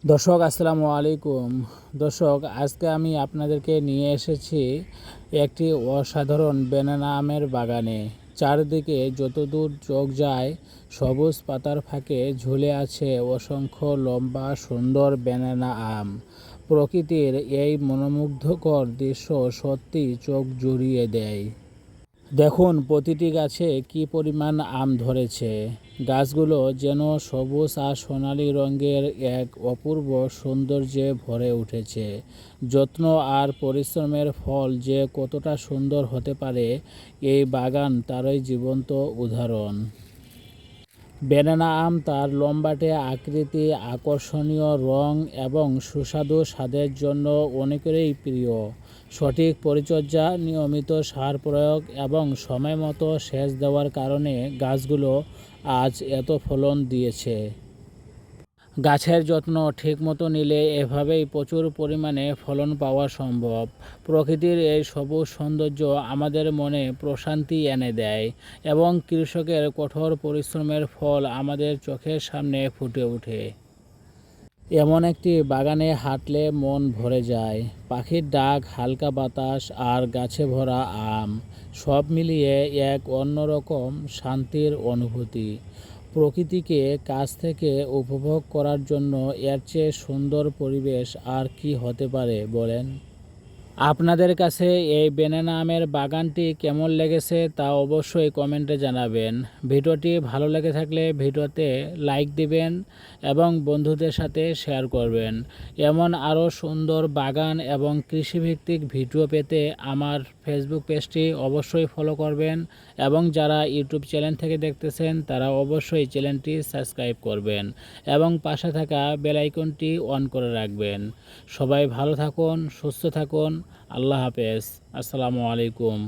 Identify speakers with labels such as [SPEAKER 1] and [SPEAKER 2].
[SPEAKER 1] দর্শক আসসালামু আলাইকুম। দর্শক, আজকে আমি আপনাদেরকে নিয়ে এসেছি একটি অসাধারণ ব্যানানা আমের বাগানে। চারদিকে যতদূর চোখ যায় সবুজ পাতার ফাঁকে ঝুলে আছে অসংখ্য লম্বা সুন্দর ব্যানানা আম। প্রকৃতির এই মনোমুগ্ধকর দৃশ্য সত্যি চোখ জুড়িয়ে দেয়। দেখুন প্রতিটি গাছে কি পরিমাণ আম ধরেছে। গাছগুলো যেন সবুজ আর সোনালি রঙের এক অপূর্ব সৌন্দর্যে ভরে উঠেছে। যত্ন আর পরিশ্রমের ফল যে কতটা সুন্দর হতে পারে, এই বাগান তারই জীবন্ত উদাহরণ। ব্যানানা আম তার লম্বাটে আকৃতি, আকর্ষণীয় রং এবং সুস্বাদু স্বাদের জন্য অনেকেরই প্রিয়। সঠিক পরিচর্যা, নিয়মিত সার প্রয়োগ এবং সময়মতো সেচ দেওয়ার কারণে গাছগুলো আজ এত ফলন দিয়েছে। গাছের যত্ন ঠিকমতো নিলে এভাবেই প্রচুর পরিমাণে ফলন পাওয়া সম্ভব। প্রকৃতির এই সবুজ সৌন্দর্য আমাদের মনে প্রশান্তি এনে দেয় এবং কৃষকের কঠোর পরিশ্রমের ফল আমাদের চোখের সামনে ফুটে ওঠে। এমন একটি বাগানে হাঁটলে মন ভরে যায়। পাখির ডাক, হালকা বাতাস আর গাছে ভরা আম, সব মিলিয়ে এক অন্যরকম শান্তির অনুভূতি। প্রকৃতিকে কাছ থেকে উপভোগ করার জন্য এর চেয়ে সুন্দর পরিবেশ আর কি হতে পারে বলেন? আপনাদের কাছে এই ব্যানানা আমের বাগানটি কেমন লেগেছে তা অবশ্যই কমেন্টে জানাবেন। ভিডিওটি ভালো লেগে থাকলে ভিডিওতে লাইক দিবেন এবং বন্ধুদের সাথে শেয়ার করবেন। এমন আরও সুন্দর বাগান এবং কৃষিভিত্তিক ভিডিও পেতে আমার ফেসবুক পেজটি অবশ্যই ফলো করবেন এবং যারা ইউটিউব চ্যানেল থেকে দেখতেছেন তারা অবশ্যই চ্যানেলটি সাবস্ক্রাইব করবেন এবং পাশে থাকা বেল আইকনটি অন করে রাখবেন। সবাই ভালো থাকুন, সুস্থ থাকুন। আল্লাহ হাফেজ। আসসালামু আলাইকুম।